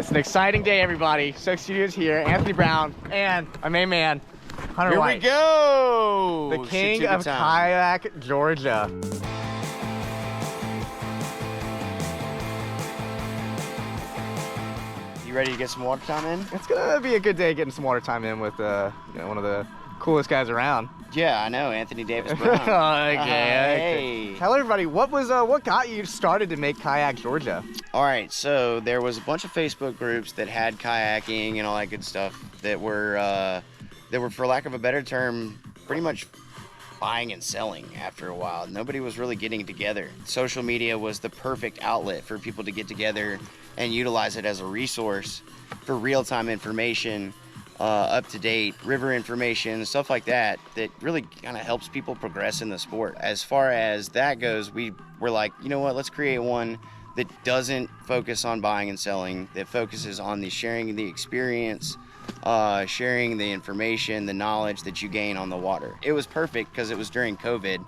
It's an exciting day, everybody. Soak Studios here, Anthony Brown, and my main man, Hunter White. Here we go! The king Chattooga of time. Kayak Georgia. You ready to get some water time in? It's gonna be a good day getting some water time in with one of the coolest guys around. Yeah, I know, Anthony Davis Brown. Okay. Hey. Tell everybody, what got you started to make Kayak Georgia? All right, so there was a bunch of Facebook groups that had kayaking and all that good stuff that were, for lack of a better term, pretty much buying and selling after a while. Nobody was really getting together. Social media was the perfect outlet for people to get together and utilize it as a resource for real-time information, up-to-date river information, stuff like that, that really kind of helps people progress in the sport. As far as that goes, we were like, you know what, let's create one that doesn't focus on buying and selling, that focuses on the sharing the experience, sharing the information, the knowledge that you gain on the water. It was perfect because it was during COVID.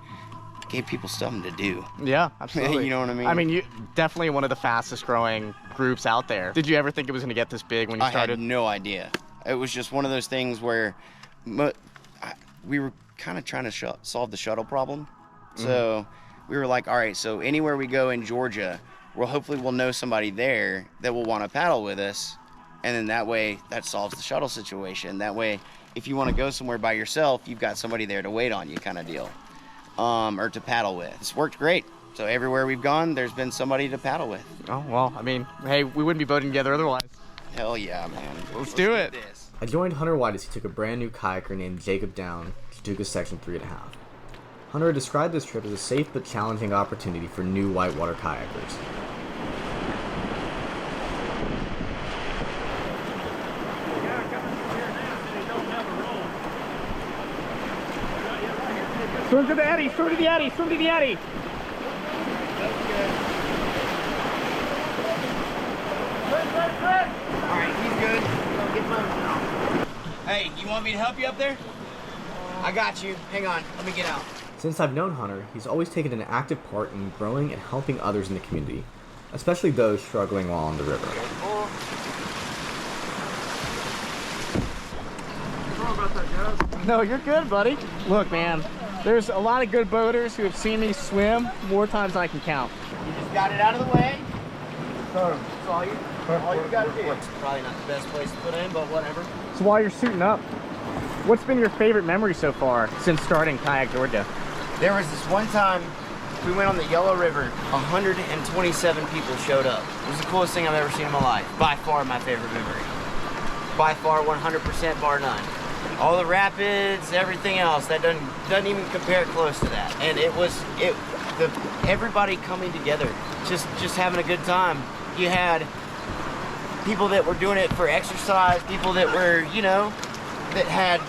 Gave people something to do. Yeah, absolutely. You know what I mean? I mean, you definitely one of the fastest growing groups out there. Did you ever think it was going to get this big when you started? I had no idea. It was just one of those things where we were kind of trying to solve the shuttle problem. So we were like, all right, so anywhere we go in Georgia, we'll know somebody there that will want to paddle with us. And then that way, that solves the shuttle situation. That way, if you want to go somewhere by yourself, you've got somebody there to wait on you, kind of deal. Or to paddle with. It's worked great. So everywhere we've gone, there's been somebody to paddle with. Oh, well, I mean, hey, we wouldn't be boating together otherwise. Hell yeah, man. Let's do it. This. I joined Hunter White as he took a brand new kayaker named Jacob down Chattooga Section 3.5. Hunter described this trip as a safe but challenging opportunity for new whitewater kayakers. Swim to the eddy, swim to the eddy, swim to the eddy. Alright, he's good. Get moving. Hey, you want me to help you up there? I got you. Hang on. Let me get out. Since I've known Hunter, he's always taken an active part in growing and helping others in the community, especially those struggling while on the river. No, you're good, buddy. Look, man, there's a lot of good boaters who have seen me swim more times than I can count. You just got it out of the way. That's all you gotta do. It's probably not the best place to put in, but whatever. So while you're suiting up, what's been your favorite memory so far since starting Kayak Georgia? There was this one time we went on the Yellow River. 127 people showed up. It was the coolest thing I've ever seen in my life. By far my favorite memory. By far 100% bar none. All the rapids, everything else, that doesn't even compare close to that. And everybody coming together, just having a good time. You had people that were doing it for exercise, people that were, that had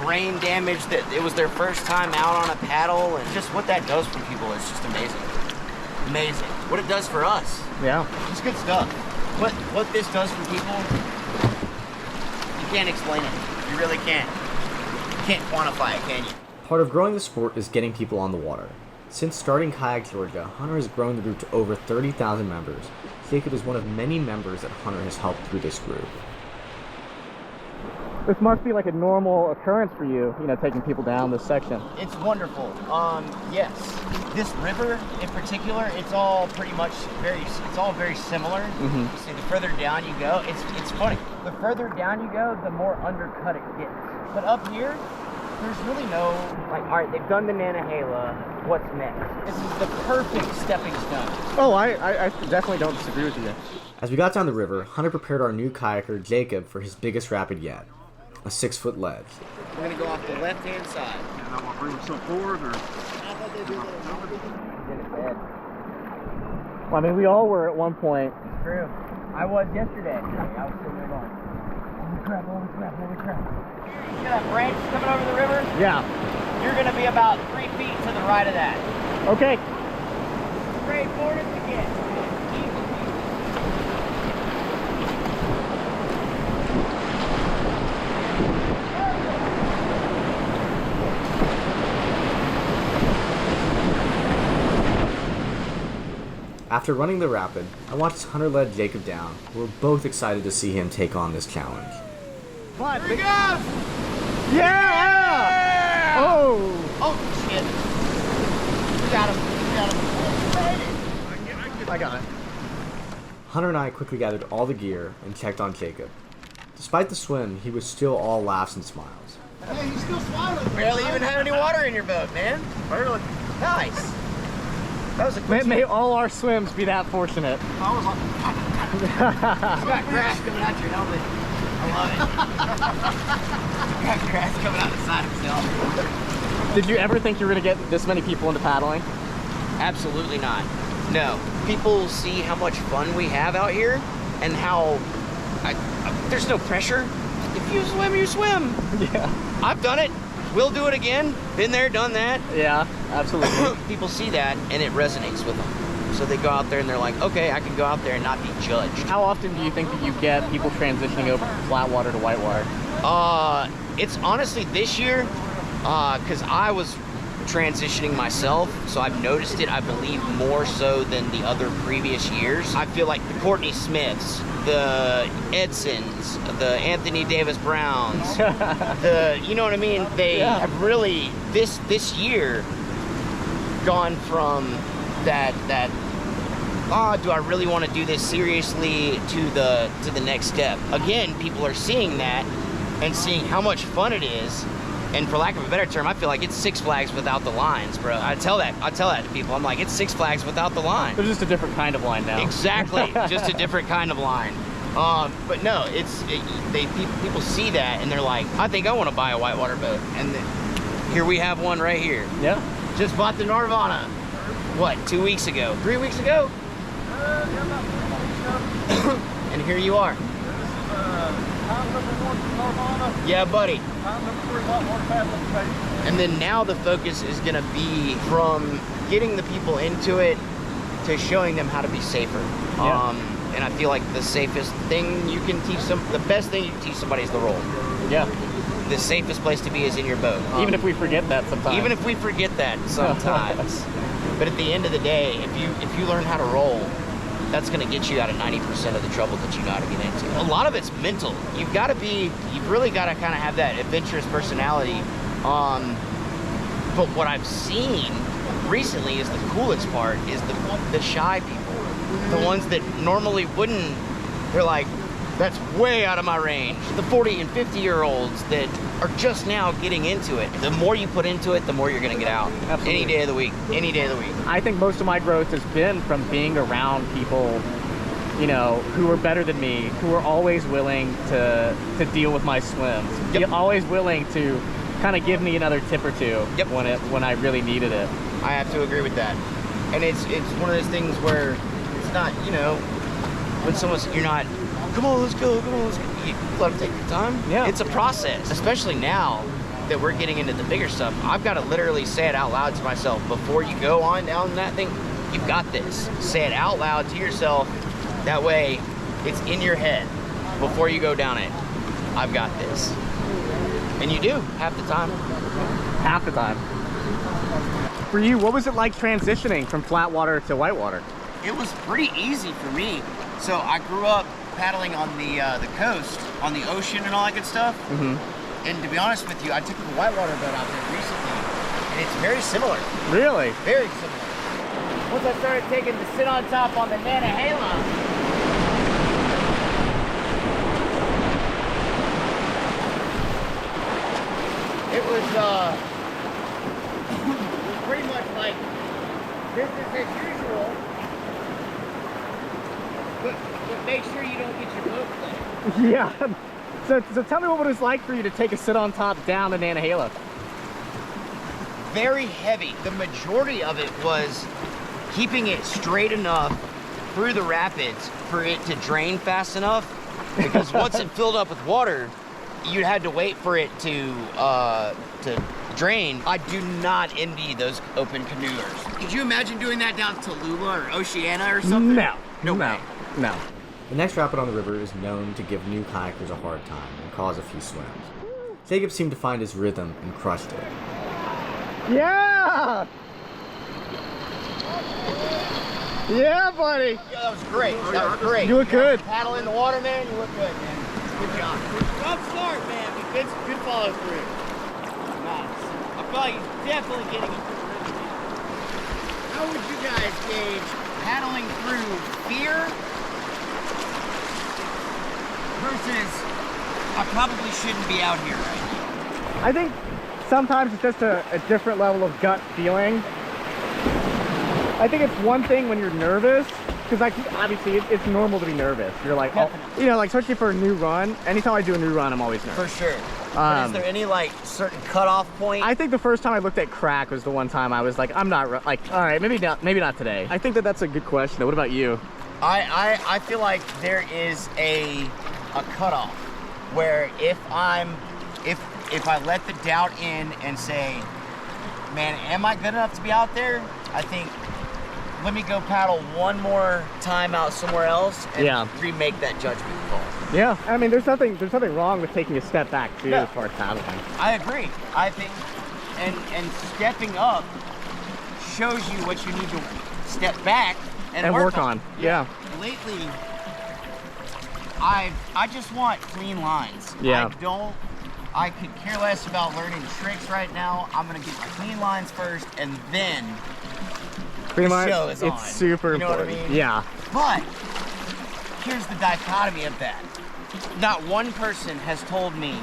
brain damage, that it was their first time out on a paddle, and just what that does for people is just amazing. Amazing. What it does for us. Yeah. It's good stuff. What this does for people, you can't explain it. You really can't. You can't quantify it, can you? Part of growing the sport is getting people on the water. Since starting Kayak Georgia, Hunter has grown the group to over 30,000 members. Jacob is one of many members that Hunter has helped through this group. This must be like a normal occurrence for you, taking people down this section. It's wonderful. Yes. This river in particular, it's all pretty much very similar. See, the further down you go, it's funny. The further down you go, the more undercut it gets. But up here, there's really no, all right, they've done the Nantahala. What's next? This is the perfect stepping stone. Oh, I definitely don't disagree with you. As we got down the river, Hunter prepared our new kayaker, Jacob, for his biggest rapid yet, a 6-foot ledge. We're going to go off the left-hand side. And I want to bring myself forward, or? I thought they do that. In his bed. Well, I mean, we all were at one point. True. I was yesterday. I was sitting there going, holy crap, holy crap, holy crap. You see that branch coming over the river? Yeah. You're going to be about 3 feet to the right of that. Okay. Straightforward as it gets. After running the rapid, I watched Hunter lead Jacob down. We were both excited to see him take on this challenge. What? Here he goes! Yeah! Oh! Oh, shit. We got him. I got it. Hunter and I quickly gathered all the gear and checked on Jacob. Despite the swim, he was still all laughs and smiles. Hey, he's still smiling. Barely even have any water in your boat, man. Barely. Nice. That was a quick May all our swims be that fortunate. I was like, You got grass coming out your helmet. I love it. You got grass coming out the side of himself. Did you ever think you were going to get this many people into paddling? Absolutely not. No. People see how much fun we have out here and how there's no pressure. If you swim, you swim. Yeah. I've done it. We'll do it again. Been there, done that. Yeah, absolutely. People see that and it resonates with them. So they go out there and they're like, okay, I can go out there and not be judged. How often do you think that you get people transitioning over from flat water to whitewater? It's honestly this year, because I was transitioning myself, so I've noticed it, I believe, more so than the other previous years. I feel like the Courtney Smiths, the Edsons, the Anthony Davis Browns, you know what I mean? They have really, this year, gone from that do I really want to do this seriously to the next step. Again, people are seeing that and seeing how much fun it is. And for lack of a better term, I feel like it's Six Flags without the lines, bro. I tell that to people. I'm like, it's Six Flags without the line. There's just a different kind of line now. Exactly, just a different kind of line. But no, people see that and they're like, I think I want to buy a whitewater boat. And here we have one right here. Yeah. Just bought the Nirvana. What, 2 weeks ago? 3 weeks ago? yeah, about 3 weeks ago. And here you are. This is time number 1 for Nirvana. Yeah, buddy. Time number 3, whitewater paddling station. And then now the focus is gonna be from getting the people into it to showing them how to be safer. Yeah. And I feel like the safest thing you can teach the best thing you can teach somebody is the roll. Yeah. The safest place to be is in your boat. Even if we forget that sometimes. Even if we forget that sometimes. But at the end of the day, if you learn how to roll, that's going to get you out of 90% of the trouble that you know how to get into. A lot of it's mental. You've really got to kind of have that adventurous personality. But what I've seen recently is the coolest part is the shy people. The ones that normally wouldn't, they're like, that's way out of my range. The 40 and 50-year-olds that are just now getting into it. The more you put into it, the more you're gonna get out. Absolutely. Any day of the week, any day of the week. I think most of my growth has been from being around people, you know, who are better than me, who are always willing to deal with my swims. Yep. Always willing to kind of give me another tip or two Yep. when I really needed it. I have to agree with that. And it's one of those things where it's not, you know, when you're not, come on, let's go. You let them take your time. Yeah. It's a process, especially now that we're getting into the bigger stuff. I've got to literally say it out loud to myself before you go on down that thing. You've got this. Say it out loud to yourself. That way, it's in your head before you go down it. I've got this. And you do half the time. Half the time. For you, what was it like transitioning from flat water to whitewater? It was pretty easy for me. So I grew up paddling on the coast, on the ocean and all that good stuff. Mm-hmm. And to be honest with you, I took a whitewater boat out there recently, and it's very similar. Really? Very similar. Once I started taking the sit on top on the Nantahala, it was pretty much like business as usual. But make sure you don't get your boat flooded. Yeah. So tell me what it was like for you to take a sit on top down the Nantahala. Very heavy. The majority of it was keeping it straight enough through the rapids for it to drain fast enough. Because once it filled up with water, you had to wait for it to drain. I do not envy those open canoers. Could you imagine doing that down Tallulah or Oceana or something? No way. No. The next rapid on the river is known to give new kayakers a hard time and cause a few swims. Jacob seemed to find his rhythm and crushed it. Yeah! Yeah, buddy. Yeah, that was great. That was great. You look good. Paddle in the water, man. You look good, man. Good job. Rough start, man, but good follow through. Nice. I feel like he's definitely getting a good rhythm now. How would you guys gauge paddling through fear versus I probably shouldn't be out here right now? I think sometimes it's just a different level of gut feeling. I think it's one thing when you're nervous, because like obviously it's normal to be nervous. You're like, oh, you know, like especially for a new run. Anytime I do a new run, I'm always nervous. For sure. But is there any like certain cutoff point? I think the first time I looked at crack was the one time I was like, I'm not like, all right, maybe not today. I think that's a good question. What about you? I feel like there is a cutoff where if I let the doubt in and say, man, am I good enough to be out there? I think let me go paddle one more time out somewhere else and remake that judgment call. Yeah, I mean, there's nothing wrong with taking a step back too, as far as paddling. I agree. I think, and stepping up shows you what you need to step back and work on. Yeah. Lately, I just want clean lines. Yeah. I could care less about learning tricks right now. I'm gonna get my clean lines first, and then the show is on. It's super important. You know what I mean? Yeah. But here's the dichotomy of that. Not one person has told me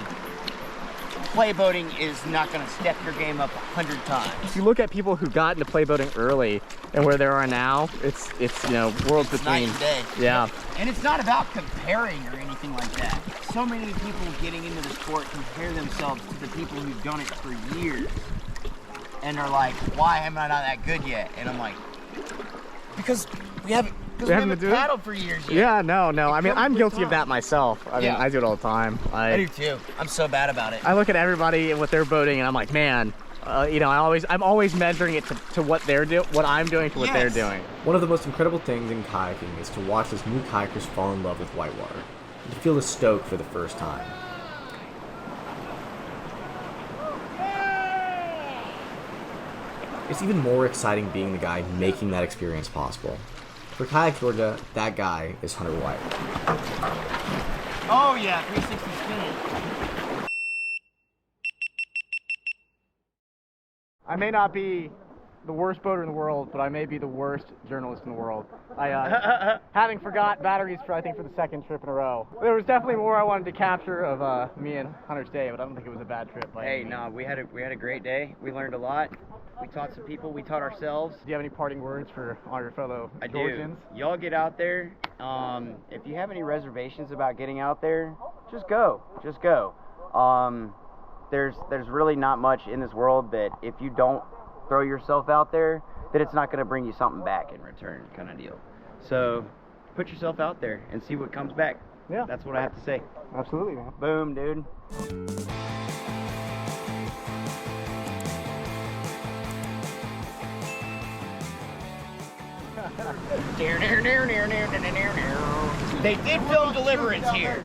playboating is not going to step your game up 100 times. If you look at people who got into playboating early and where they are now, it's you know, worlds between. Night and day. Yeah. And it's not about comparing or anything like that. So many people getting into the sport compare themselves to the people who've done it for years and are like, why am I not that good yet? And I'm like, because we haven't paddled for years yet. Yeah, no. I mean, I'm guilty of that myself. I mean, I do it all the time. I do too. I'm so bad about it. I look at everybody and what they're boating, and I'm like, man, you know, I'm always measuring it to what they're doing, what I'm doing to what they're doing. One of the most incredible things in kayaking is to watch as new kayakers fall in love with whitewater and to feel the stoke for the first time. It's even more exciting being the guy making that experience possible. For Kayak Georgia, that guy is Hunter White. Oh yeah, 360 spinning. I may not be the worst boater in the world, but I may be the worst journalist in the world. I having forgot batteries for the second trip in a row. There was definitely more I wanted to capture of me and Hunter's day, but I don't think it was a bad trip. Hey, no, we had a great day. We learned a lot. We taught some people. We taught ourselves. Do you have any parting words for all your fellow Georgians? I do. Y'all get out there. If you have any reservations about getting out there, just go. Just go. There's really not much in this world that if you don't throw yourself out there, that it's not going to bring you something back in return, kind of deal. So put yourself out there and see what comes back. Yeah. That's what I have to say. Absolutely, man. Boom, dude. They did film Deliverance here.